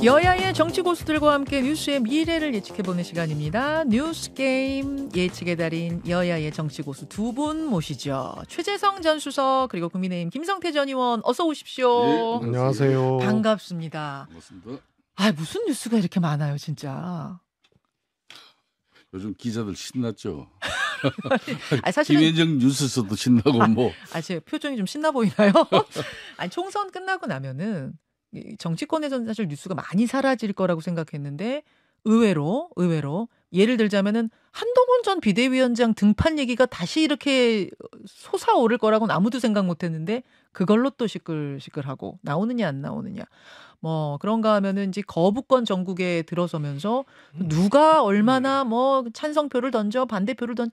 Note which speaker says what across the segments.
Speaker 1: 여야의 정치 고수들과 함께 뉴스의 미래를 예측해보는 시간입니다. 뉴스 게임 예측의 달인 여야의 정치 고수 두 분 모시죠. 최재성 전 수석 그리고 국민의힘 김성태 전 의원 어서 오십시오.
Speaker 2: 예, 안녕하세요.
Speaker 1: 반갑습니다.
Speaker 2: 반갑습니다.
Speaker 1: 아, 무슨 뉴스가 이렇게 많아요 진짜.
Speaker 2: 요즘 기자들 신났죠.
Speaker 1: 사실은
Speaker 2: 김현정 뉴스에서도 신나고 뭐.
Speaker 1: 제 표정이 좀 신나 보이나요? 아니, 총선 끝나고 나면은 정치권에서는 사실 뉴스가 많이 사라질 거라고 생각했는데 의외로 예를 들자면은 한동훈 전 비대위원장 등판 얘기가 다시 이렇게 솟아오를 거라고는 아무도 생각 못했는데 그걸로 또 시끌시끌하고 나오느냐 안 나오느냐 뭐 그런가 하면은 이제 거부권 전국에 들어서면서 누가 얼마나 뭐 찬성표를 던져 반대표를 던져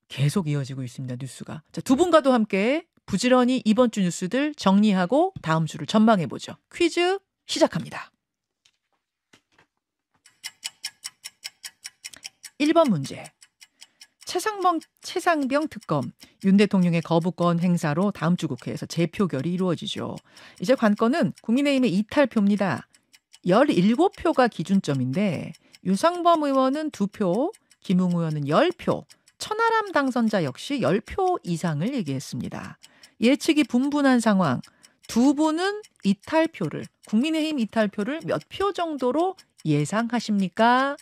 Speaker 1: 계속 이어지고 있습니다. 뉴스가. 자, 두 분과도 함께 부지런히 이번 주 뉴스들 정리하고 다음 주를 전망해보죠. 퀴즈 시작합니다. 1번 문제. 최상병 특검. 윤 대통령의 거부권 행사로 다음 주 국회에서 재표결이 이루어지죠. 이제 관건은 국민의힘의 이탈표입니다. 17표가 기준점인데 유상범 의원은 2표, 김웅 의원은 10표, 천하람 당선자 역시 10표 이상을 얘기했습니다. 예측이 분분한 상황. 두 분은 이탈표를, 국민의힘 이탈표를 몇 표 정도로 예상하십니까?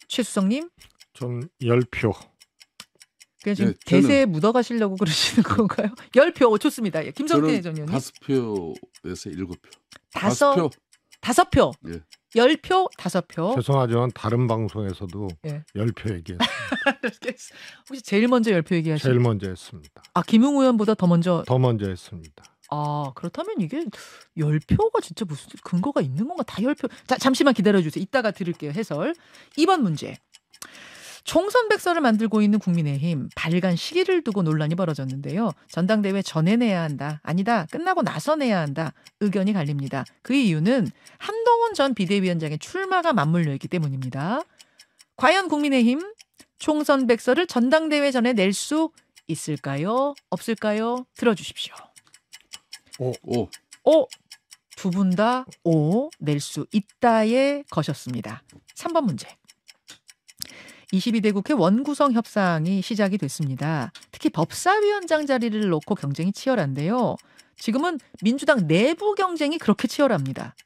Speaker 1: 최수성님?
Speaker 3: 전 10표.
Speaker 1: 그냥 지금 대세에 묻어가시려고 그러시는 건가요? 10표 좋습니다. 예, 김성태 전 의원님.
Speaker 2: 5표에서 7표.
Speaker 1: 5표. 5표.
Speaker 2: 예.
Speaker 1: 10표, 5표.
Speaker 3: 죄송하지만 다른 방송에서도
Speaker 1: 예.
Speaker 3: 10표 얘기했습니다.
Speaker 1: 혹시 제일 먼저 10표 얘기하시죠?
Speaker 3: 제일 먼저 했습니다.
Speaker 1: 아, 김웅 의원보다 더 먼저
Speaker 3: 했습니다.
Speaker 1: 아, 그렇다면 이게 10표가 진짜 무슨 근거가 있는 건가? 다 10표. 자, 잠시만 기다려주세요. 이따가 들을게요. 해설. 2번 문제. 총선 백서를 만들고 있는 국민의힘 발간 시기를 두고 논란이 벌어졌는데요. 전당대회 전에 내야 한다. 아니다. 끝나고 나서 내야 한다. 의견이 갈립니다. 그 이유는 한동훈 전 비대위원장의 출마가 맞물려 있기 때문입니다. 과연 국민의힘 총선 백서를 전당대회 전에 낼 수 있을까요? 없을까요? 들어주십시오.
Speaker 2: 오.
Speaker 1: 두 분 다 오 낼 수 있다에 거셨습니다. 3번 문제. 22대 국회 원구성 협상이 시작이 됐습니다. 특히 법사위원장 자리를 놓고 경쟁이 치열한데요. 지금은 민주당 내부 경쟁이 그렇게 치열합니다.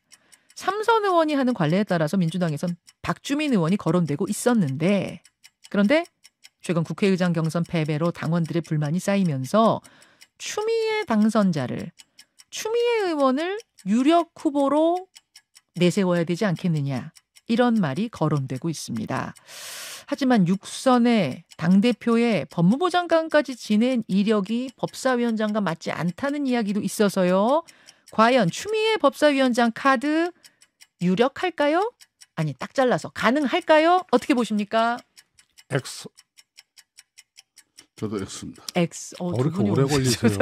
Speaker 1: 삼선 의원이 하는 관례에 따라서 민주당에선 박주민 의원이 거론되고 있었는데 그런데 최근 국회의장 경선 패배로 당원들의 불만이 쌓이면서 추미애 의원을 유력 후보로 내세워야 되지 않겠느냐 이런 말이 거론되고 있습니다. 하지만 육선의 당대표의 법무부 장관까지 지낸 이력이 법사위원장과 맞지 않다는 이야기도 있어서요. 과연 추미애 법사위원장 카드 유력할까요? 아니 딱 잘라서 가능할까요? 어떻게 보십니까?
Speaker 3: X.
Speaker 2: 저도 X입니다.
Speaker 1: X.
Speaker 3: 왜 이렇게 오래 걸리세요?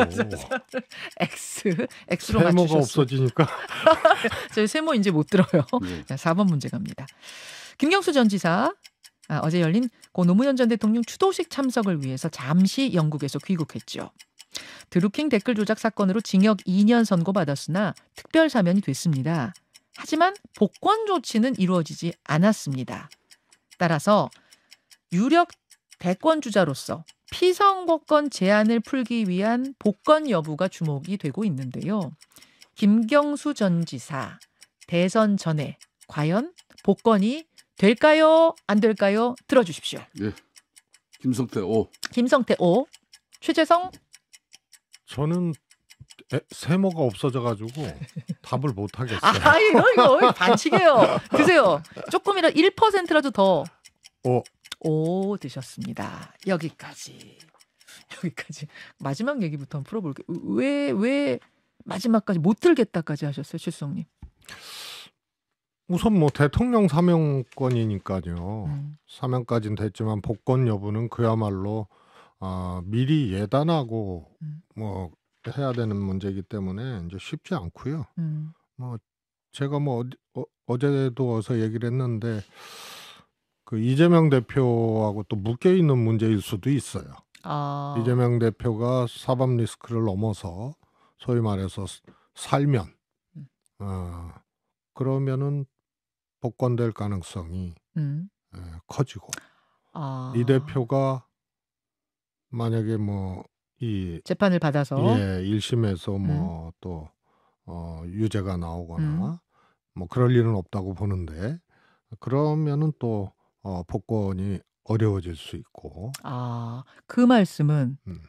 Speaker 1: X로
Speaker 3: 세모가
Speaker 1: 맞추셨어요.
Speaker 3: 없어지니까.
Speaker 1: 저희 세모 이제 못 들어요.
Speaker 2: 네.
Speaker 1: 자, 4번 문제 갑니다. 김경수 전 지사 어제 열린 고 노무현 전 대통령 추도식 참석을 위해서 잠시 영국에서 귀국했죠. 드루킹 댓글 조작 사건으로 징역 2년 선고받았으나 특별 사면이 됐습니다. 하지만 복권 조치는 이루어지지 않았습니다. 따라서 유력 대권주자로서 피선거권 제한을 풀기 위한 복권 여부가 주목이 되고 있는데요. 김경수 전 지사 대선 전에 과연 복권이 될까요? 안 될까요? 들어주십시오.
Speaker 2: 예. 김성태 O.
Speaker 1: 김성태 O. 최재성?
Speaker 3: 저는 세모가 없어져가지고 답을 못하겠어요.
Speaker 1: 이거 반칙이에요. 드세요. 조금이라 1%라도 더. 오 드셨습니다. 여기까지. 마지막 얘기부터 한번 풀어볼게요. 왜 마지막까지 못 들겠다까지 하셨어요, 최수성님?
Speaker 3: 우선 뭐 대통령 사명권이니까요. 사명까지는 됐지만 복권 여부는 그야말로 미리 예단하고 뭐 해야 되는 문제이기 때문에 이제 쉽지 않고요. 뭐 제가 뭐 어제도 어서 얘기를 했는데 그 이재명 대표하고 또 묶여 있는 문제일 수도 있어요. 이재명 대표가 사법 리스크를 넘어서 소위 말해서 살면 그러면은 복권될 가능성이 커지고 이
Speaker 1: 아,
Speaker 3: 대표가 만약에 뭐 이
Speaker 1: 재판을 받아서.
Speaker 3: 1심에서 뭐 또 유죄가 나오거나 뭐 그럴 일은 없다고 보는데 그러면은 또 복권이 어려워질 수 있고.
Speaker 1: 아, 그 말씀은
Speaker 3: 음.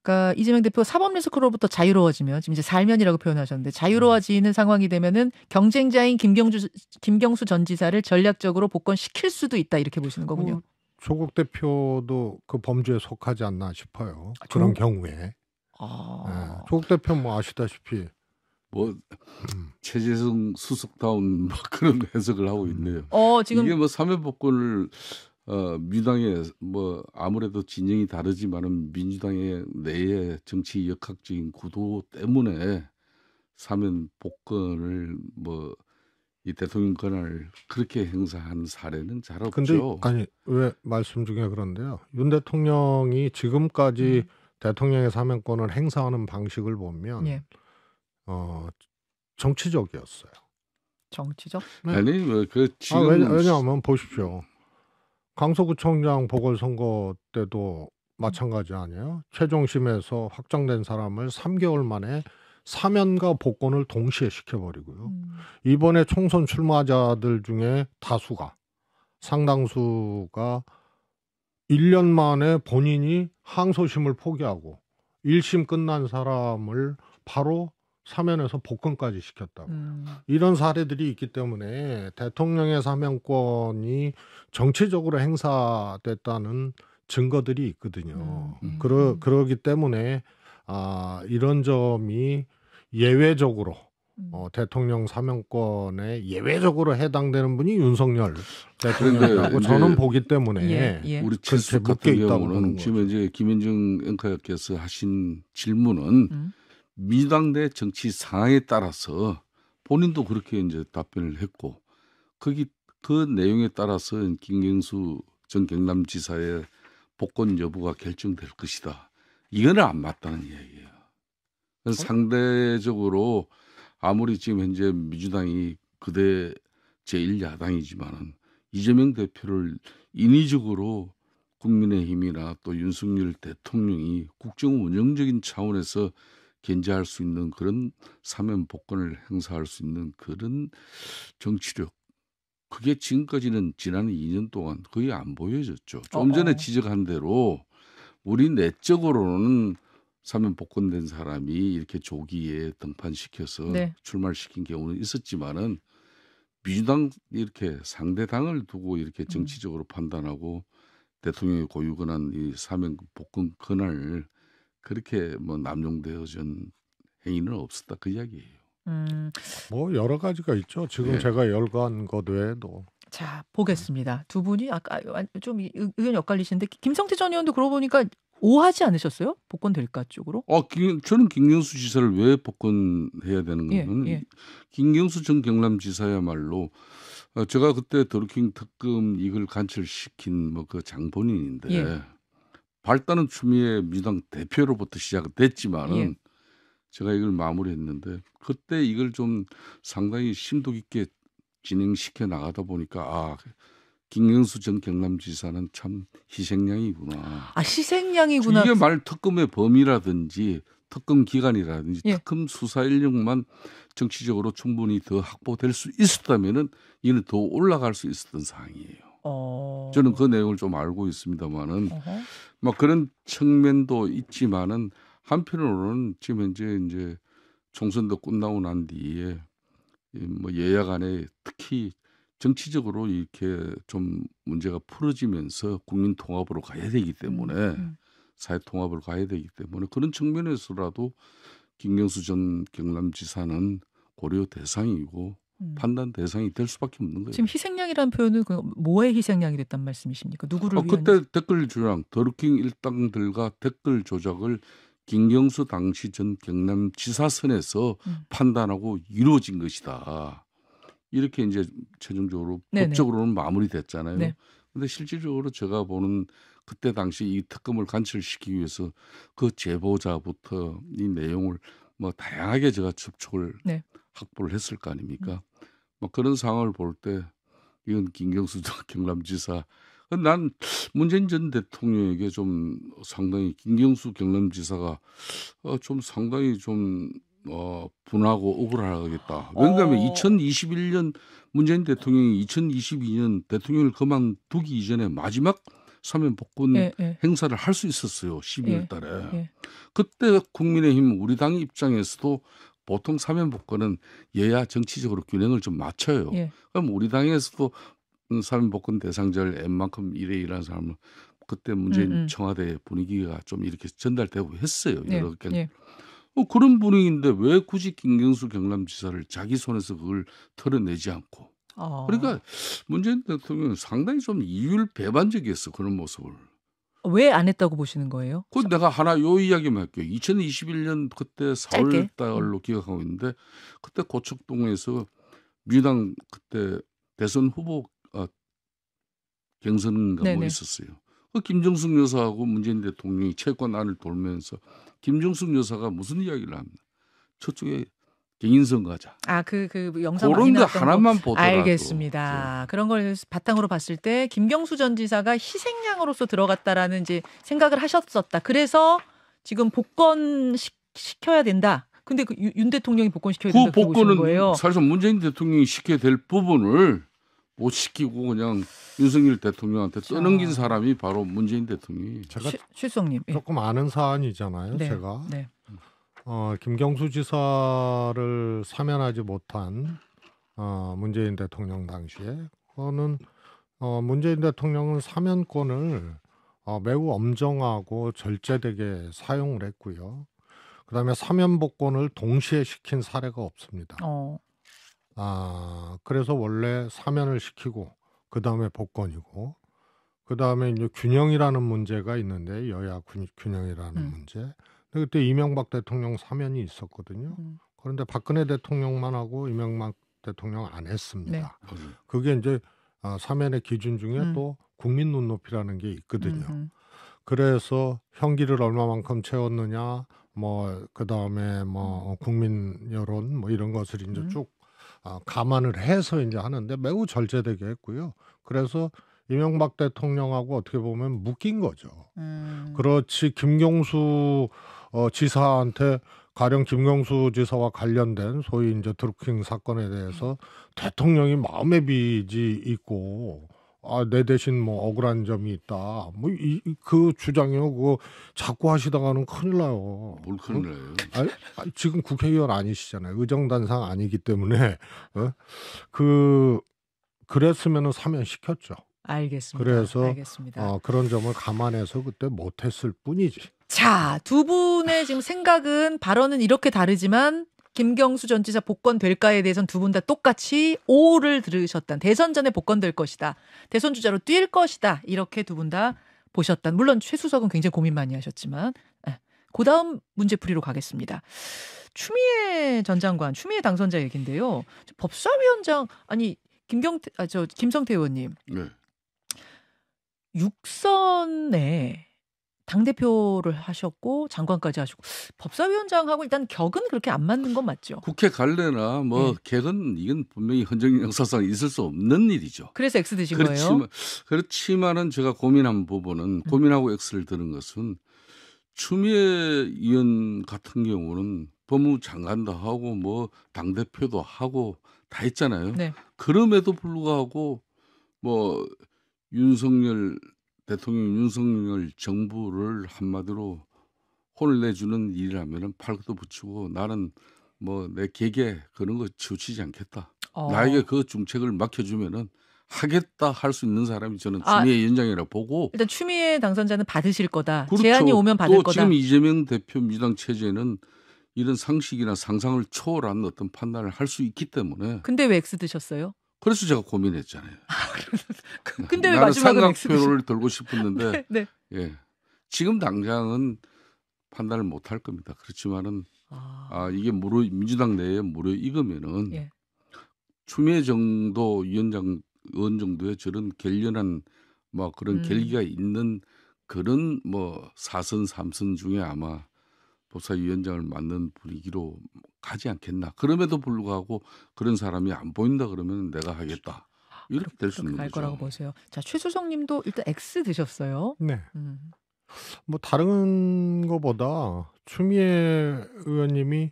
Speaker 1: 그러니까 이재명 대표 사법 리스크로부터 자유로워지면 지금 이제 살면이라고 표현하셨는데 자유로워지는 상황이 되면은 경쟁자인 김경수 전 지사를 전략적으로 복권시킬 수도 있다 이렇게 보시는 거군요.
Speaker 3: 조국 대표도 그 범주에 속하지 않나 싶어요.
Speaker 1: 아,
Speaker 3: 그런 경우에.
Speaker 1: 아,
Speaker 3: 조국 대표 뭐 아시다시피
Speaker 2: 뭐 최재성 수석다운 뭐 그런 해석을 하고 있네요.
Speaker 1: 지금
Speaker 2: 이게 뭐 사면복권을 민주당에 뭐 아무래도 진영이 다르지만은 민주당의 내의 정치 역학적인 구도 때문에 사면복권을 뭐 이 대통령 권한을 그렇게 행사한 사례는 잘
Speaker 3: 근데
Speaker 2: 없죠.
Speaker 3: 아니 왜 말씀 중에 그런데요. 윤 대통령이 지금까지 대통령의 사면권을 행사하는 방식을 보면
Speaker 1: 예,
Speaker 3: 정치적이었어요.
Speaker 1: 정치적.
Speaker 3: 네.
Speaker 2: 아니 그 지금
Speaker 3: 왜냐하면 보십시오. 강서구청장 보궐선거 때도 마찬가지 아니에요? 최종심에서 확정된 사람을 3개월 만에 사면과 복권을 동시에 시켜버리고요. 이번에 총선 출마자들 중에 상당수가 1년 만에 본인이 항소심을 포기하고 1심 끝난 사람을 바로 사면에서 복권까지 시켰다고. 이런 사례들이 있기 때문에 대통령의 사면권이 정치적으로 행사됐다는 증거들이 있거든요. 그러기 때문에 이런 점이 예외적으로 대통령 사면권에 예외적으로 해당되는 분이 윤석열 대통령이라고 저는 보기 때문에
Speaker 2: 우리
Speaker 3: 그렇게
Speaker 2: 최수석
Speaker 3: 묶여
Speaker 2: 같은
Speaker 3: 있다고 보는
Speaker 2: 경우는
Speaker 3: 거죠.
Speaker 2: 지금 이제 김현정 앵커께서 하신 질문은 민주당 내 정치 상황에 따라서 본인도 그렇게 이제 답변을 했고 그 내용에 따라서 김경수 전 경남지사의 복권 여부가 결정될 것이다. 이거는 안 맞다는 이야기예요. 상대적으로 아무리 지금 현재 민주당이 그대 제1야당이지만은 이재명 대표를 인위적으로 국민의힘이나 또 윤석열 대통령이 국정 운영적인 차원에서 견제할 수 있는 그런 사면 복권을 행사할 수 있는 그런 정치력, 그게 지금까지는 지난 2년 동안 거의 안 보여졌죠. 좀 전에 지적한 대로 우리 내적으로는 사면 복권된 사람이 이렇게 조기에 등판시켜서 출마를 시킨 경우는 있었지만은 민주당 이렇게 상대 당을 두고 이렇게 정치적으로 판단하고 대통령의 고유 권한 이 사면 복권 권한을 그렇게 뭐 남용되어진 행위는 없었다 그 이야기예요.
Speaker 3: 뭐 여러 가지가 있죠. 지금 제가 열거한 것 외에도.
Speaker 1: 자, 보겠습니다. 두 분이 아까 좀 의견이 엇갈리시는데 김성태 전 의원도 그러고 보니까 오하지 않으셨어요? 복권 될까 쪽으로?
Speaker 2: 저는 김경수 지사를 왜 복권해야 되는 거는 김경수 전 경남지사야말로 제가 그때 드루킹 특검 이걸 관철시킨 뭐 그 장본인인데 발단은 추미애 민주당 대표로부터 시작됐지만은 제가 이걸 마무리했는데 그때 이걸 좀 상당히 심도 깊게 진행시켜 나가다 보니까 김경수 전 경남지사는 참 희생양이구나.
Speaker 1: 희생양이구나.
Speaker 2: 이게 말 특검의 범위라든지 특검 기간이라든지 특검 수사 인력만 정치적으로 충분히 더 확보될 수 있었다면은 이는 더 올라갈 수 있었던 사항이에요. 저는 그 내용을 좀 알고 있습니다만은 막 그런 측면도 있지만은 한편으로는 지금 현재 이제 총선도 끝나고 난 뒤에 뭐 여야 간에 특히 정치적으로 이렇게 좀 문제가 풀어지면서 국민 통합으로 가야 되기 때문에 사회 통합으로 가야 되기 때문에 그런 측면에서라도 김경수 전 경남지사는 고려 대상이고 판단 대상이 될 수밖에 없는 거예요.
Speaker 1: 지금 희생양이라는 표현은 뭐의 희생양이 됐단 말씀이십니까? 누구를 위한?
Speaker 2: 그때 댓글 조작, 더루킹 일당들과 댓글 조작을 김경수 당시 전 경남지사선에서 판단하고 이루어진 것이다. 이렇게 이제 최종적으로 법적으로는 마무리됐잖아요. 그런데 실질적으로 제가 보는 그때 당시 이 특검을 관철시키기 위해서 그 제보자부터 이 내용을 뭐 다양하게 제가 접촉을 확보를 했을 거 아닙니까? 막 그런 상황을 볼 때 이건 김경수 경남지사 난 문재인 전 대통령에게 좀 상당히 김경수 경남지사가 좀 상당히 좀 분하고 억울하겠다. 왜냐하면 2021년 문재인 대통령이 2022년 대통령을 그만두기 이전에 마지막 사면 복권 행사를 할 수 있었어요. 12월 달에. 그때 국민의힘 우리 당 입장에서도 보통 사면 복권은 여야 정치적으로 균형을 좀 맞춰요. 그럼 우리 당에서도 사면 복권 대상자를 웬만큼 이래 사람은 그때 문재인 청와대 분위기가 좀 이렇게 전달되고 했어요. 여러 개. 그런 분위기인데 왜 굳이 김경수 경남지사를 자기 손에서 그걸 털어내지 않고. 그러니까 문재인 대통령은 상당히 좀 이율배반적이었어. 그런 모습을.
Speaker 1: 왜 안 했다고 보시는 거예요?
Speaker 2: 그 내가 하나 요 이야기만 할게요. 2021년 그때 4월 달로 기억하고 있는데 그때 고척동에서 민주당 그때 대선 후보 경선인가 뭐 있었어요. 그 김정숙 여사하고 문재인 대통령이 채권안을 돌면서 김정숙 여사가 무슨 이야기를 합니다. 저쪽에 경인선 가자.
Speaker 1: 그 영상
Speaker 2: 그런 거 하나만 보더라도.
Speaker 1: 알겠습니다. 그런 걸 바탕으로 봤을 때 김경수 전 지사가 희생양으로서 들어갔다라는 이제 생각을 하셨었다. 그래서 지금 복권 시켜야 된다. 근데 윤 대통령이 복권 시켜야 된다.
Speaker 2: 그 복권은 사실상 문재인 대통령이 시켜야 될 부분을 못 시키고 그냥 윤석열 대통령한테 떠넘긴 사람이 바로 문재인 대통령이.
Speaker 3: 제가
Speaker 1: 실성님
Speaker 3: 조금 아는 사안이잖아요. 제가 김경수 지사를 사면하지 못한 문재인 대통령 당시에 그거는 문재인 대통령은 사면권을 매우 엄정하고 절제되게 사용을 했고요. 그다음에 사면 복권을 동시에 시킨 사례가 없습니다. 그래서 원래 사면을 시키고 그다음에 복권이고 그다음에 이제 균형이라는 문제가 있는데 여야 균형이라는 문제. 근데 그때 이명박 대통령 사면이 있었거든요. 그런데 박근혜 대통령만 하고 이명박 대통령 안 했습니다. 그게 이제 사면의 기준 중에 또 국민 눈높이라는 게 있거든요. 그래서 형기를 얼마만큼 채웠느냐, 뭐 그다음에 뭐 국민 여론 뭐 이런 것을 이제 쭉 감안을 해서 이제 하는데 매우 절제되게 했고요. 그래서 이명박 대통령하고 어떻게 보면 묶인 거죠. 그렇지 김경수 지사한테 가령 김경수 지사와 관련된 소위 이제 드루킹 사건에 대해서 대통령이 마음의 빚이 있고 내 대신 뭐 억울한 점이 있다. 뭐 그 주장이요. 그거 자꾸 하시다가는 큰일 나요.
Speaker 2: 뭘 큰일 나요?
Speaker 3: 지금 국회의원 아니시잖아요. 의정단상 아니기 때문에 그랬으면은 사면 시켰죠.
Speaker 1: 알겠습니다.
Speaker 3: 그래서
Speaker 1: 알겠습니다.
Speaker 3: 그런 점을 감안해서 그때 못했을 뿐이지.
Speaker 1: 자, 두 분의 지금 생각은 발언은 이렇게 다르지만 김경수 전 지사 복권 될까에 대해서는 두 분 다 똑같이 O를 들으셨다. 대선 전에 복권 될 것이다. 대선 주자로 뛸 것이다. 이렇게 두 분 다 보셨다. 물론 최수석은 굉장히 고민 많이 하셨지만 그다음 문제풀이로 가겠습니다. 추미애 전 장관, 추미애 당선자 얘기인데요. 법사위원장 김성태 의원님.
Speaker 2: 네.
Speaker 1: 6선에 당대표를 하셨고 장관까지 하시고 법사위원장하고 일단 격은 그렇게 안 맞는 건 맞죠?
Speaker 2: 국회 갈래나 뭐 격은 이건 분명히 헌정 역사상 있을 수 없는 일이죠.
Speaker 1: 그래서 X 드신 거예요?
Speaker 2: 그렇지만은 제가 고민한 부분은 고민하고 X를 드는 것은 추미애 의원 같은 경우는 법무부 장관도 하고 뭐 당대표도 하고 다 했잖아요.
Speaker 1: 네.
Speaker 2: 그럼에도 불구하고 뭐 윤석열 대통령 윤석열 정부를 한마디로 혼을 내주는 일이라면은 팔것도 붙이고 나는 뭐 내 계계 그런 거 치우치지 않겠다. 나에게 그 중책을 맡겨주면은 하겠다 할 수 있는 사람이 저는 추미애 위원장이라고 보고
Speaker 1: 일단 추미애 당선자는 받으실 거다.
Speaker 2: 그렇죠.
Speaker 1: 제안이 오면 받을
Speaker 2: 또
Speaker 1: 거다.
Speaker 2: 지금 이재명 대표 민주당 체제는 이런 상식이나 상상을 초월한 어떤 판단을 할 수 있기 때문에.
Speaker 1: 근데 왜 X 드셨어요?
Speaker 2: 그래서 제가 고민했잖아요.
Speaker 1: 근데 왜 마지막에
Speaker 2: 삼각표를 들고 싶었는데
Speaker 1: 네.
Speaker 2: 예. 지금 당장은 판단을 못 할 겁니다. 그렇지만은 이게 민주당 내에 무료익으면은 추미애 정도 위원장 의원 정도의 저런 결연한 뭐 그런 결기가 있는 그런 뭐 4선 3선 중에 아마 법사위원장을 맡는 분위기로 가지 않겠나. 그럼에도 불구하고 그런 사람이 안 보인다 그러면 내가 하겠다. 이렇게 될 수
Speaker 1: 그렇게
Speaker 2: 있는
Speaker 1: 갈
Speaker 2: 거죠.
Speaker 1: 거라고 보세요. 자, 최수성님도 일단 X 드셨어요.
Speaker 3: 네.
Speaker 1: 음.
Speaker 3: 뭐 다른 거보다 추미애 의원님이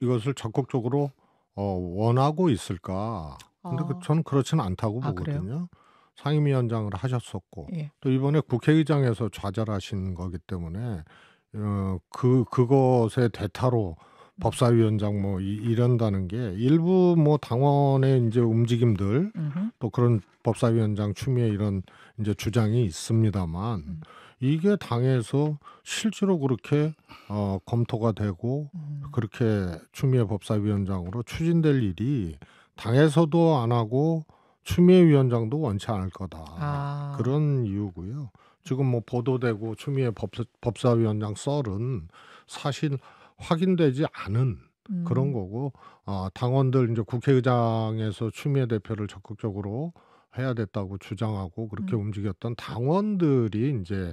Speaker 3: 이것을 적극적으로 원하고 있을까? 근데 저는 그렇지는 않다고
Speaker 1: 그래요?
Speaker 3: 보거든요. 상임위원장을 하셨었고
Speaker 1: 예.
Speaker 3: 또 이번에 국회의장에서 좌절하신 거기 때문에 그것의 대타로 법사위원장 뭐 이런다는 게 일부 뭐 당원의 이제 움직임들 또 그런 법사위원장 추미애 이런 이제 주장이 있습니다만 이게 당에서 실제로 그렇게 검토가 되고 그렇게 추미애 법사위원장으로 추진될 일이 당에서도 안 하고 추미애 위원장도 원치 않을 거다. 그런 이유고요. 지금 뭐 보도되고 추미애 법사위원장 썰은 사실 확인되지 않은 그런 거고 당원들 이제 국회의장에서 추미애 대표를 적극적으로 해야 됐다고 주장하고 그렇게 움직였던 당원들이 이제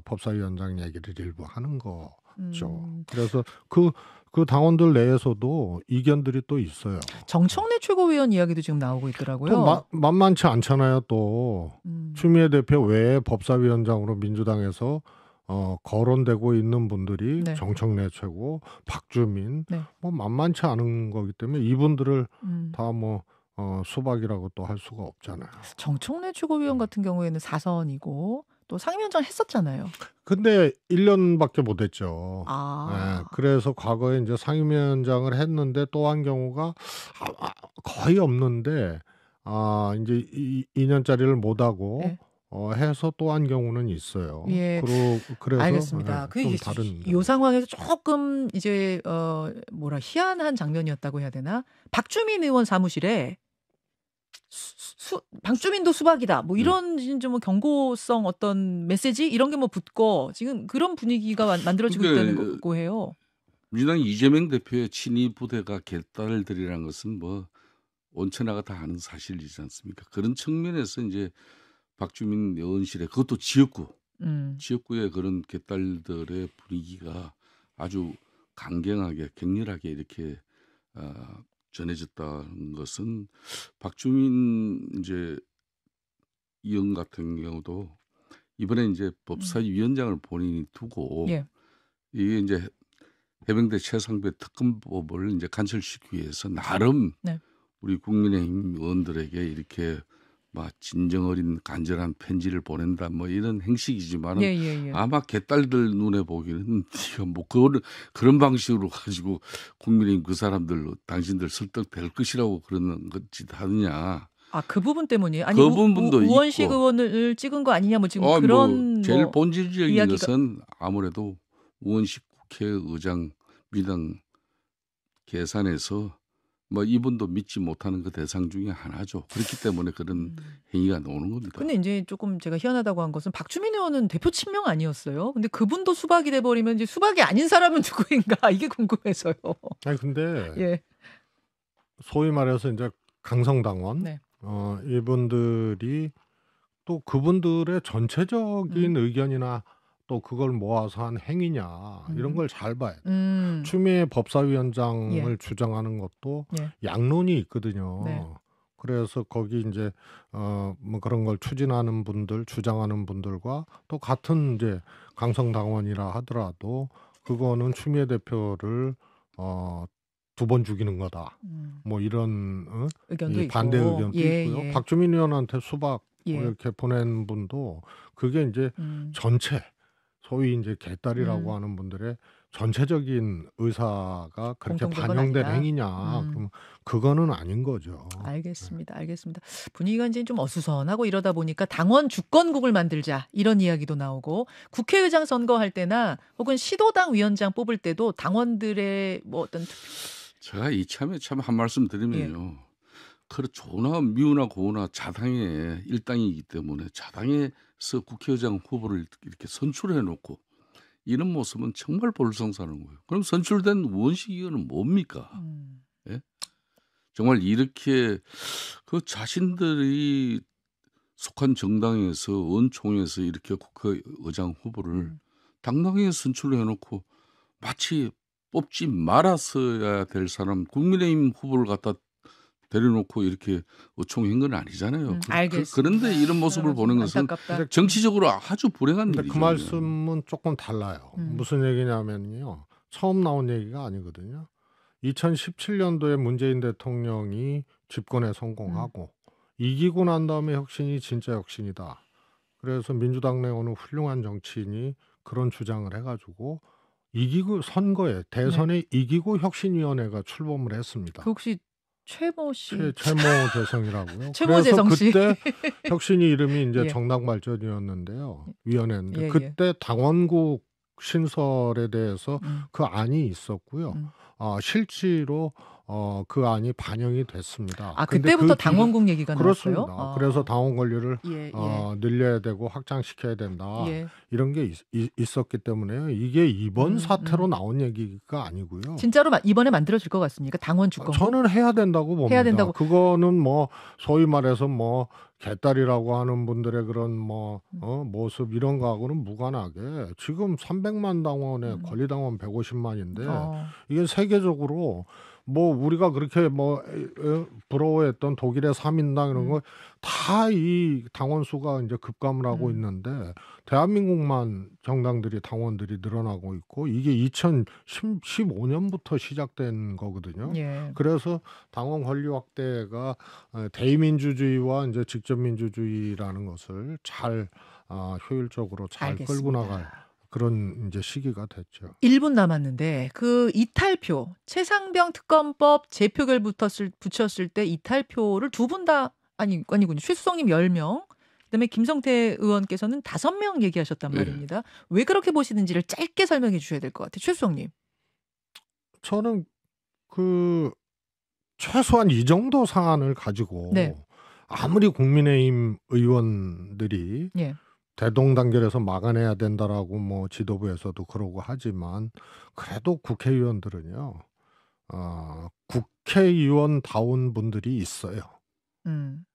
Speaker 3: 법사위원장 얘기를 일부 하는 거죠. 그래서 그 당원들 내에서도 이견들이 또 있어요.
Speaker 1: 정청래 최고위원 이야기도 지금 나오고 있더라고요.
Speaker 3: 또 만만치 않잖아요. 또 추미애 대표 외에 법사위원장으로 민주당에서 거론되고 있는 분들이
Speaker 1: 네.
Speaker 3: 정청래 최고, 박주민
Speaker 1: 네.
Speaker 3: 뭐 만만치 않은 거기 때문에 이분들을 다 뭐 수박이라고 또 할 수가 없잖아요.
Speaker 1: 정청래 최고위원 같은 경우에는 4선이고 또 상임위원장 했었잖아요.
Speaker 3: 근데 1년밖에 못 했죠.
Speaker 1: 아.
Speaker 3: 네, 그래서 과거에 이제 상임위원장을 했는데 또 한 경우가 거의 없는데 이제 2년짜리를 못 하고
Speaker 1: 네.
Speaker 3: 해서 또 한 경우는 있어요.
Speaker 1: 예.
Speaker 3: 그래서
Speaker 1: 알겠습니다.
Speaker 3: 좀 다른
Speaker 1: 요 상황에서 조금 이제 희한한 장면이었다고 해야 되나? 박주민 의원 사무실에 박주민도 수박이다. 뭐 이런 진짜 뭐 경고성 어떤 메시지 이런 게 뭐 붙고 지금 그런 분위기가 만들어지고 있다는 거고 해요.
Speaker 2: 민주당 이재명 대표의 친위 부대가 개딸들이라는 것은 뭐 온천하가 다 아는 사실이지 않습니까? 그런 측면에서 이제 박주민 의원실에 그것도 지역구의 그런 개딸들의 분위기가 아주 강경하게 격렬하게 이렇게 전해졌다는 것은 박주민 이제 의원 같은 경우도 이번에 이제 법사위원장을 본인이 두고
Speaker 1: 예.
Speaker 2: 이게 이제 해병대 최상배 특검법을 이제 간설시키기 위해서 나름
Speaker 1: 네.
Speaker 2: 우리 국민의힘 의원들에게 이렇게 막 진정 어린 간절한 편지를 보낸다 뭐 이런 행식이지만은
Speaker 1: 예.
Speaker 2: 아마 개딸들 눈에 보기는 네가 뭐 그런 방식으로 가지고 국민의힘 그 사람들 당신들 설득될 것이라고 그런 짓 하느냐.
Speaker 1: 그 부분 때문이에요. 아니
Speaker 2: 그 부분도
Speaker 1: 우원식
Speaker 2: 있고.
Speaker 1: 의원을 찍은 거 아니냐 뭐 지금 그런
Speaker 2: 제일 본질적인
Speaker 1: 이야기가...
Speaker 2: 것은 아무래도 우원식 국회의장 민당 계산에서 뭐 이분도 믿지 못하는 그 대상 중에 하나죠. 그렇기 때문에 그런 행위가 나오는 겁니다.
Speaker 1: 근데 이제 조금 제가 희한하다고 한 것은 박주민 의원은 대표 친명 아니었어요. 근데 그분도 수박이 돼 버리면 이제 수박이 아닌 사람은 누구인가 이게 궁금해서요.
Speaker 3: 아니 근데
Speaker 1: 예.
Speaker 3: 소위 말해서 이제 강성당원
Speaker 1: 네.
Speaker 3: 이분들이 또 그분들의 전체적인 의견이나 또 그걸 모아서 한 행위냐 이런 걸 잘 봐야 돼요. 추미애 법사위원장을 주장하는 것도 양론이 있거든요.
Speaker 1: 네.
Speaker 3: 그래서 거기 이제 뭐 그런 걸 추진하는 분들, 주장하는 분들과 또 같은 이제 강성당원이라 하더라도 그거는 추미애 대표를 2번 죽이는 거다. 뭐 이런
Speaker 1: 의견도
Speaker 3: 반대
Speaker 1: 있고.
Speaker 3: 의견도 있고요. 박주민 의원한테 수박 이렇게 보낸 분도 그게 이제 전체 소위 이제 개딸이라고 하는 분들의 전체적인 의사가 그렇게 반영된 행위냐? 그럼 그거는 아닌 거죠.
Speaker 1: 알겠습니다. 분위기가 이제 좀 어수선하고 이러다 보니까 당원 주권국을 만들자 이런 이야기도 나오고 국회의장 선거할 때나 혹은 시도당 위원장 뽑을 때도 당원들의 뭐 어떤
Speaker 2: 제가 이참에 참 한 말씀 드리면요. 그래 좋으나 미우나 고우나 자당의 일당이기 때문에 자당에서 국회의장 후보를 이렇게 선출해 놓고 이런 모습은 정말 볼성사는 거예요. 그럼 선출된 우원식 의원은 뭡니까? 예? 정말 이렇게 그 자신들이 속한 정당에서 의원총회에서 이렇게 국회의장 후보를 당당하게 선출해 놓고 마치 뽑지 말았어야 될 사람 국민의힘 후보를 갖다 데려놓고 이렇게 어총한 건 아니잖아요. 그런데 이런 모습을 보는 것은
Speaker 1: 안타깝다.
Speaker 2: 정치적으로 아주 불행한 일이죠.
Speaker 3: 그 말씀은 조금 달라요. 무슨 얘기냐면요. 처음 나온 얘기가 아니거든요. 2017년도에 문재인 대통령이 집권에 성공하고 이기고 난 다음에 혁신이 진짜 혁신이다. 그래서 민주당 내 어느 훌륭한 정치인이 그런 주장을 해가지고 이기고 선거에 대선에 이기고 혁신위원회가 출범을 했습니다.
Speaker 1: 그 혹시 최모 씨?
Speaker 3: 최모 재성이라고요.
Speaker 1: 최모 재성 씨.
Speaker 3: 그때 혁신이 이름이 이제
Speaker 1: 예.
Speaker 3: 정당발전위원회인데요. 위원회인데
Speaker 1: 예,
Speaker 3: 그때 당원국 신설에 대해서 그 안이 있었고요. 실제로 그 안이 반영이 됐습니다.
Speaker 1: 그때부터 당원국 얘기가
Speaker 3: 그렇습니다.
Speaker 1: 나왔어요?
Speaker 3: 그래서 당원 권리를
Speaker 1: 예.
Speaker 3: 늘려야 되고 확장시켜야 된다.
Speaker 1: 예.
Speaker 3: 이런 게 있었기 때문에 이게 이번 사태로 나온 얘기가 아니고요.
Speaker 1: 진짜로 이번에 만들어질 것 같습니까? 당원 주권.
Speaker 3: 저는 해야 된다고 봅니다.
Speaker 1: 해야 된다고.
Speaker 3: 그거는 뭐 소위 말해서 뭐 개딸이라고 하는 분들의 그런 모습 이런 거하고는 무관하게 지금 300만 당원에 권리당원 150만인데 이게 세계적으로 뭐 우리가 그렇게 뭐 부러워했던 독일의 3인당 이런 거 다 이 당원 수가 이제 급감을 하고 있는데 대한민국만 정당들이 당원들이 늘어나고 있고 이게 2015년부터 시작된 거거든요.
Speaker 1: 예.
Speaker 3: 그래서 당원 권리 확대가 대의민주주의와 이제 직접민주주의라는 것을 잘 효율적으로 잘 끌고 나갈 그런 이제 시기가 됐죠.
Speaker 1: 1분 남았는데 그 이탈표 최상병 특검법 재표결 붙였을 때 이탈표를 두 분 다 아니군요. 최수성님 10명 그다음에 김성태 의원께서는 5명 얘기하셨단 말입니다. 왜 그렇게 보시는지를 짧게 설명해 주셔야 될 것 같아요. 최수성님.
Speaker 3: 저는 그 최소한 이 정도 사안을 가지고 아무리 국민의힘 의원들이 대동단결해서 막아내야 된다라고 뭐 지도부에서도 그러고 하지만 그래도 국회의원들은요 국회의원다운 분들이 있어요.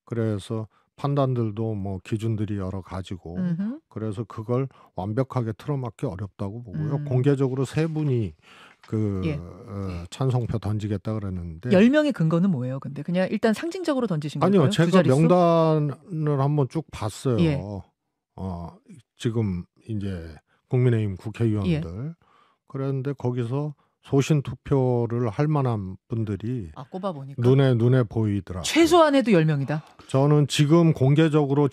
Speaker 3: 그래서 판단들도 뭐 기준들이 여러 가지고 그래서 그걸 완벽하게 틀어막기 어렵다고 보고요. 공개적으로 세 분이 찬성표 던지겠다 그랬는데
Speaker 1: 10명의 근거는 뭐예요? 근데 그냥 일단 상징적으로 던지신 건가요?
Speaker 3: 아니요. 제가 명단을 한번 쭉 봤어요. 지금 이제 국민의힘 국회의원들 그런데 거기서 소신 투표를 할 만한 분들이
Speaker 1: 꼽아보니까
Speaker 3: 눈에 보이더라고요.
Speaker 1: 최소한에도 10명이다.
Speaker 3: 저는 지금 공개적으로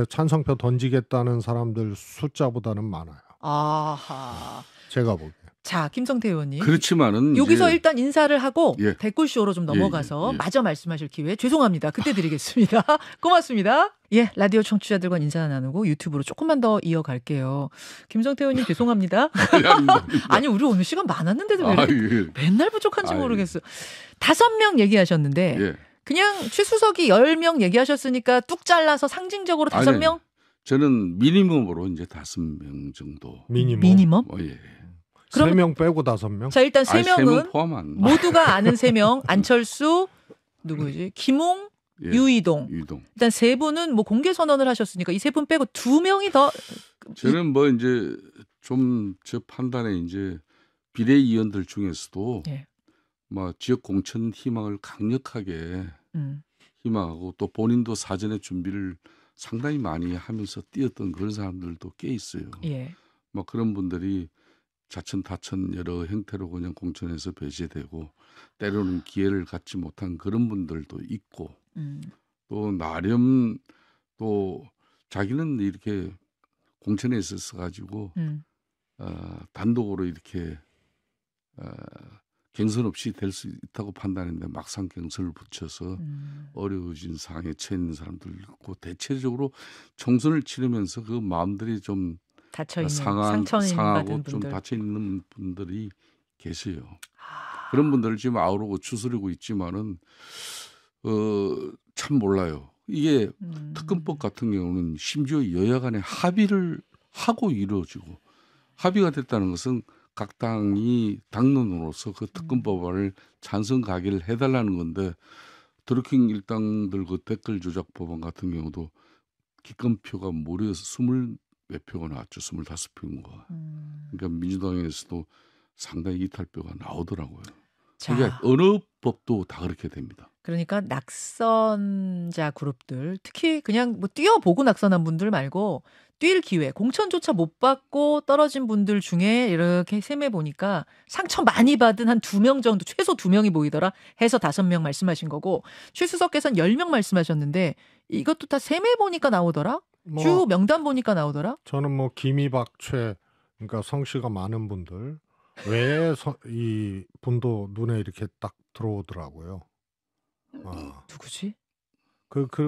Speaker 3: 찬성표 던지겠다는 사람들 숫자보다는 많아요.
Speaker 1: 아하.
Speaker 3: 제가 보기에.
Speaker 1: 자, 김성태 의원님.
Speaker 2: 그렇지만은
Speaker 1: 여기서 일단 인사를 하고 댓글쇼로 좀 넘어가서 마저 말씀하실 기회 죄송합니다. 그때 드리겠습니다. 고맙습니다. 라디오 청취자들과 인사 나누고 유튜브로 조금만 더 이어갈게요. 김성태 의원님 죄송합니다. 아니 우리 오늘 시간 많았는데도 왜 맨날 부족한지 모르겠어요. 5명 얘기하셨는데 그냥 최수석이 10명 얘기하셨으니까 뚝 잘라서 상징적으로 5명?
Speaker 2: 저는 미니멈으로 이제 5명 정도.
Speaker 1: 미니멈?
Speaker 2: 예.
Speaker 3: 그럼 3명 빼고 5명?
Speaker 1: 자, 일단 3명은
Speaker 2: 포함한
Speaker 1: 모두가 아는 3명. 안철수, 누구지? 김웅, 유이동. 일단 3분은 뭐 공개 선언을 하셨으니까 이 3분 빼고 2명이 더.
Speaker 2: 저는 뭐 이제 좀 저 판단에 이제 비례의원들 중에서도 뭐 지역 공천 희망을 강력하게 희망하고 또 본인도 사전에 준비를 상당히 많이 하면서 뛰었던 그런 사람들도 꽤 있어요. 뭐 그런 분들이 자천다천 여러 형태로 그냥 공천에서 배제되고 때로는 기회를 갖지 못한 그런 분들도 있고 또 나름 또 자기는 이렇게 공천에 있어서 가지고 단독으로 이렇게 경선 없이 될 수 있다고 판단했는데 막상 경선을 붙여서 어려워진 상황에 처해 있는 사람들 있고 대체적으로 총선을 치르면서 그 마음들이 좀 상하고 좀 닫혀있는 분들이 계세요. 그런 분들을 지금 아우르고 추스리고 있지만은 참 몰라요. 이게 특검법 같은 경우는 심지어 여야 간에 합의를 하고 이루어지고 합의가 됐다는 것은 각 당이 당론으로서 그 특검법안을 찬성 가결을 해달라는 건데 드루킹 일당들 그 댓글 조작 법안 같은 경우도 기권표가 무려 20몇 표가 나왔죠. 25표인가. 그러니까 민주당에서도 상당히 이탈표가 나오더라고요.
Speaker 1: 자,
Speaker 2: 그러니까 어느 법도 다 그렇게 됩니다.
Speaker 1: 그러니까 낙선자 그룹들, 특히 그냥 뭐 뛰어보고 낙선한 분들 말고 뛸 기회, 공천조차 못 받고 떨어진 분들 중에 이렇게 셈해 보니까 상처 많이 받은 한 2명 정도, 최소 2명이 보이더라 해서 5명 말씀하신 거고, 최수석께서는 10명 말씀하셨는데 이것도 다 셈해 보니까 나오더라?
Speaker 3: 뭐
Speaker 1: 주 명단 보니까 나오더라?
Speaker 3: 저는 뭐 김이박최 그러니까 성씨가 많은 분들 외에 이 분도 눈에 이렇게 딱 들어오더라고요.
Speaker 1: 누구지?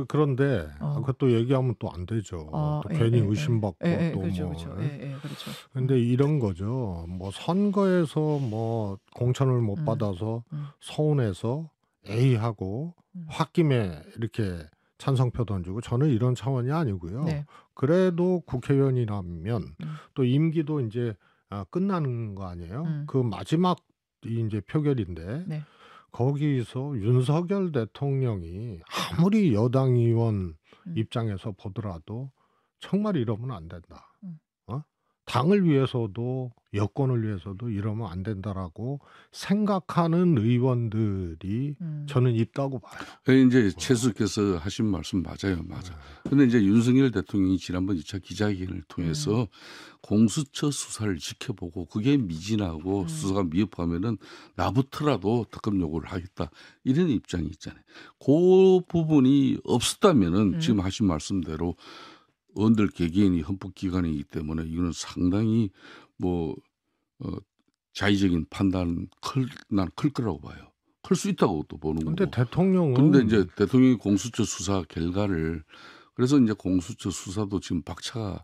Speaker 3: 그런데 그것도 얘기하면 또 안 되죠. 또 괜히 의심받고 또
Speaker 1: 그렇죠,
Speaker 3: 뭐.
Speaker 1: 그렇죠. 그렇죠.
Speaker 3: 근데 이런 거죠. 뭐 선거에서 뭐 공천을 못 받아서 서운해서 A하고 홧김에 이렇게 찬성표 던지고, 저는 이런 차원이 아니고요.
Speaker 1: 네.
Speaker 3: 그래도 국회의원이라면 또 임기도 이제 끝나는 거 아니에요. 그 마지막 이제 표결인데
Speaker 1: 네.
Speaker 3: 거기서 윤석열 대통령이 아무리 여당 의원 입장에서 보더라도 정말 이러면 안 된다. 당을 위해서도 여권을 위해서도 이러면 안 된다라고 생각하는 의원들이 저는 있다고 봐요.
Speaker 2: 이제 최수께서 하신 말씀 맞아요. 근데 이제 윤석열 대통령이 지난번 2차 기자회견을 통해서 공수처 수사를 지켜보고 그게 미진하고 수사가 미흡하면은 나부터라도 특검 요구를 하겠다, 이런 입장이 있잖아요. 그 부분이 없었다면은 지금 하신 말씀대로 의원들 개개인이 헌법기관이기 때문에 이거는 상당히 뭐 자의적인 판단 난 클 거라고 봐요. 클 수 있다고 또 보는 거고.
Speaker 3: 근데 대통령은
Speaker 2: 근데 이제 대통령이 공수처 수사 결과를, 그래서 이제 공수처 수사도 지금 박차가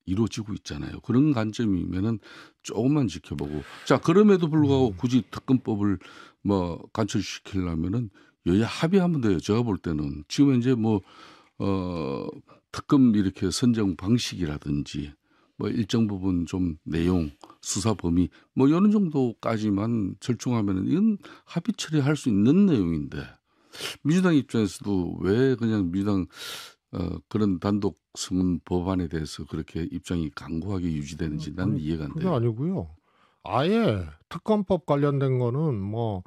Speaker 2: 이루어지고 있잖아요. 그런 관점이면은 조금만 지켜보고, 자 그럼에도 불구하고 굳이 특검법을 뭐 간철시키려면은 여야 합의하면 돼요. 제가 볼 때는 지금 이제 뭐 특검 이렇게 선정 방식이라든지 뭐 일정 부분 좀 내용, 수사 범위 뭐 이런 정도까지만 절충하면은 이건 합의 처리할 수 있는 내용인데, 민주당 입장에서도 왜 그냥 민주당 그런 단독 성은 법안에 대해서 그렇게 입장이 강고하게 유지되는지 난 이해가 안 돼요.
Speaker 3: 그게 아니고요. 아예 특검법 관련된 거는 뭐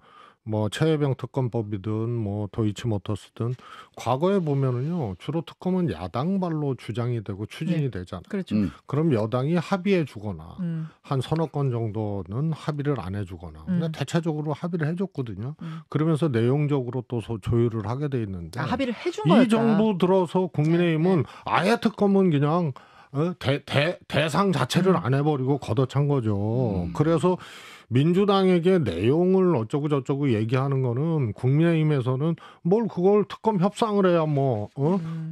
Speaker 3: 최혜병 특검법이든 뭐 도이치모터스든 과거에 보면은요, 주로 특검은 야당발로 주장이 되고 추진이 되잖아요.
Speaker 1: 그렇죠.
Speaker 3: 그럼 여당이 합의해 주거나 한 서너 건 정도는 합의를 안 해주거나, 근데 대체적으로 합의를 해줬거든요. 그러면서 내용적으로 또 조율을 하게 돼 있는데,
Speaker 1: 합의를 해준 거였다.
Speaker 3: 이 정부 들어서 국민의힘은 아예 특검은 그냥 대상 자체를 안 해버리고 걷어찬 거죠. 그래서 민주당에게 내용을 어쩌고 저쩌고 얘기하는 거는 국민의힘에서는 뭘 그걸 특검 협상을 해야 뭐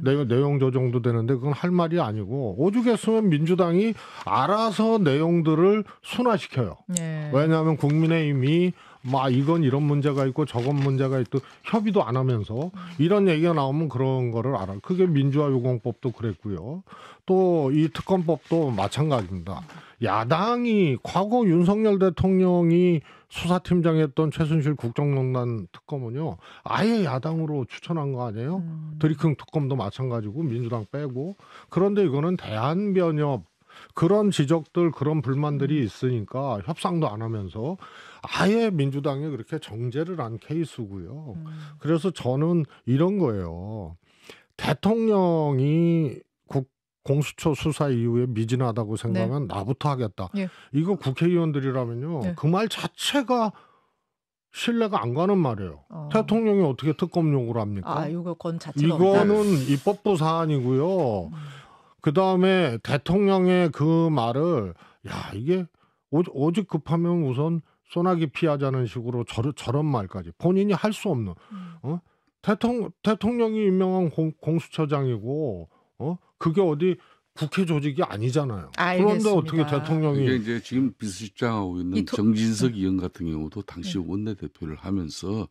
Speaker 3: 내용 조정도 되는데 그건 할 말이 아니고, 오죽했으면 민주당이 알아서 내용들을 순화시켜요.
Speaker 1: 네.
Speaker 3: 왜냐하면 국민의힘이 막 이건 이런 문제가 있고 저건 문제가 있고 협의도 안 하면서 이런 얘기가 나오면 그런 거를 알아. 그게 민주화요공법도 그랬고요. 또 이 특검법도 마찬가지입니다. 야당이 과거 윤석열 대통령이 수사팀장 했던 최순실 국정농단 특검은요, 아예 야당으로 추천한 거 아니에요? 드리킹 특검도 마찬가지고 민주당 빼고. 그런데 이거는 대한변협 그런 지적들, 그런 불만들이 있으니까 협상도 안 하면서 아예 민주당이 그렇게 정제를 한 케이스고요. 그래서 저는 이런 거예요. 대통령이 공수처 수사 이후에 미진하다고 생각하면 나부터 하겠다.
Speaker 1: 예.
Speaker 3: 이거 국회의원들이라면요, 그 말 자체가 신뢰가 안 가는 말이에요. 대통령이 어떻게 특검 요구를 합니까?
Speaker 1: 이거 건 자체가
Speaker 3: 이거는
Speaker 1: 없다.
Speaker 3: 입법부 사안이고요. 그 다음에 대통령의 그 말을, 야, 이게 오직 급하면 우선 소나기 피하자는 식으로 저런 말까지 본인이 할 수 없는, 대통령이 임명한 공수처장이고, 그게 어디 국회 조직이 아니잖아요. 그런데 어떻게 대통령이,
Speaker 2: 이게 이제 지금 비서실장하고 있는 정진석 의원 같은 경우도 당시 원내대표를 하면서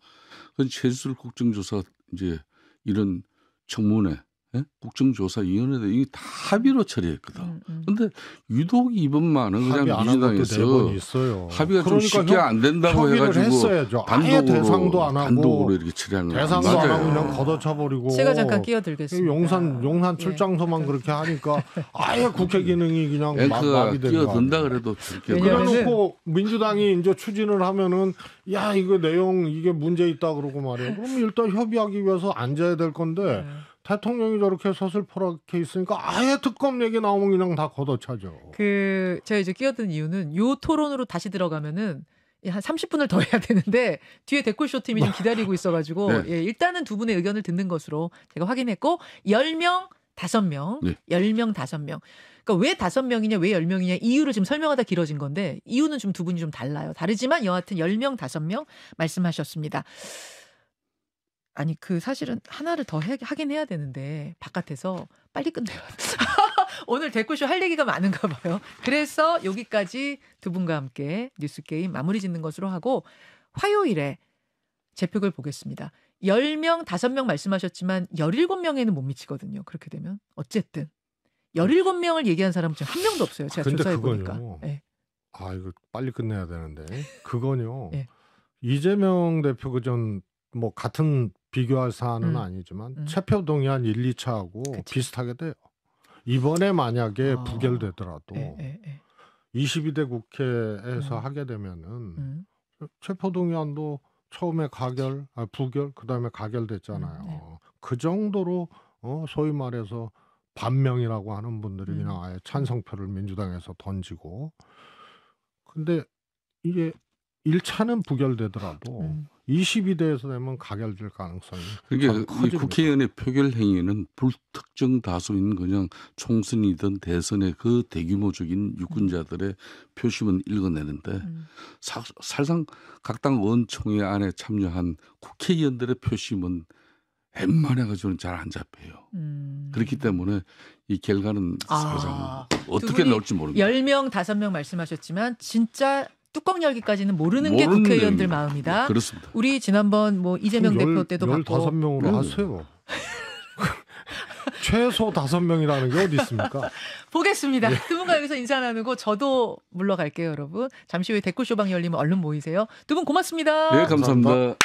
Speaker 2: 그 최수술 국정조사 이제 이런 청문회 예? 국정조사위원회도 이게 다 합의로 처리했거든. 근데 유독 이번만은 그냥 민주당에서
Speaker 3: 있어요.
Speaker 2: 합의가 좀 쉽게 안 된다고 해가지고
Speaker 3: 했어야죠. 아예 대상도 안 하고
Speaker 2: 단독으로 이렇게 처리하는 거예요.
Speaker 3: 대상도 안 하고 그냥 걷어차버리고.
Speaker 1: 제가 잠깐 끼어들겠습니다.
Speaker 3: 용산 출장소만 그렇게 하니까 아예 국회 기능이 그냥 마비되는
Speaker 2: 끼어든다 그래도 그렇게.
Speaker 3: 그래놓고 민주당이 이제 추진을 하면은 야 이거 내용 이게 문제 있다 그러고 말이에요. 그러면 일단 협의하기 위해서 앉아야 될 건데. 대통령이 저렇게 서슬퍼렇게 있으니까 아예 특검 얘기 나오면 그냥 다 걷어차죠.
Speaker 1: 제가 이제 끼어든 이유는 요 토론으로 다시 들어가면은 한 30분을 더 해야 되는데 뒤에 댓글쇼 팀이 좀 기다리고 있어가지고
Speaker 2: 네.
Speaker 1: 예, 일단은 두 분의 의견을 듣는 것으로 제가 확인했고 10명, 5명,
Speaker 2: 네.
Speaker 1: 10명, 5명. 그러니까 왜 5명이냐, 왜 10명이냐 이유를 지금 설명하다 길어진 건데 이유는 좀 두 분이 좀 달라요. 다르지만 여하튼 10명, 5명 말씀하셨습니다. 아니 사실은 하나를 더 하긴 해야 되는데 바깥에서 빨리 끝내요. 오늘 댓글쇼 할 얘기가 많은가 봐요. 그래서 여기까지 두 분과 함께 뉴스게임 마무리 짓는 것으로 하고 화요일에 재표를 보겠습니다. 10명, 5명 말씀하셨지만 17명에는 못 미치거든요. 그렇게 되면 어쨌든 17명을 얘기한 사람은 지금 한 명도 없어요. 제가 조사해 보니까. 네.
Speaker 3: 아 이거 빨리 끝내야 되는데 그건요.
Speaker 1: 네.
Speaker 3: 이재명 대표 그전 뭐 같은 비교할 사안은 아니지만 체표동의안 1, 2차하고
Speaker 1: 그치.
Speaker 3: 비슷하게 돼요. 이번에 만약에 부결되더라도 22대 국회에서 하게 되면은 체포동의안도 처음에 부결 그다음에 가결됐잖아요. 그 정도로 소위 말해서 반명이라고 하는 분들이 그냥 아예 찬성표를 민주당에서 던지고 근데 이게 1차는 부결되더라도 22대에서 되면 가결될 가능성이
Speaker 2: 그러니까 이 국회의원의 표결 행위는 불특정 다수인 그냥 총선이든 대선의 그 대규모적인 유권자들의 표심은 읽어내는데 사실상 각 당 의원총회 안에 참여한 국회의원들의 표심은 웬만해 가지고는 잘 안 잡혀요. 그렇기 때문에 이 결과는 사실상 어떻게 나올지 모릅니다.
Speaker 1: 10명, 5명 말씀하셨지만 진짜 뚜껑 열기까지는 모르는 게 국회의원들 마음이다.
Speaker 2: 그렇습니다.
Speaker 1: 우리 지난번 뭐 이재명 대표 때도 봤고
Speaker 3: 15명으로 하세요. 최소 5명이라는 게 어디 있습니까?
Speaker 1: 보겠습니다. 두 분과 여기서 인사 나누고 저도 물러갈게요, 여러분. 잠시 후에 댓글쇼방 열리면 얼른 모이세요. 두 분 고맙습니다.
Speaker 2: 네, 감사합니다.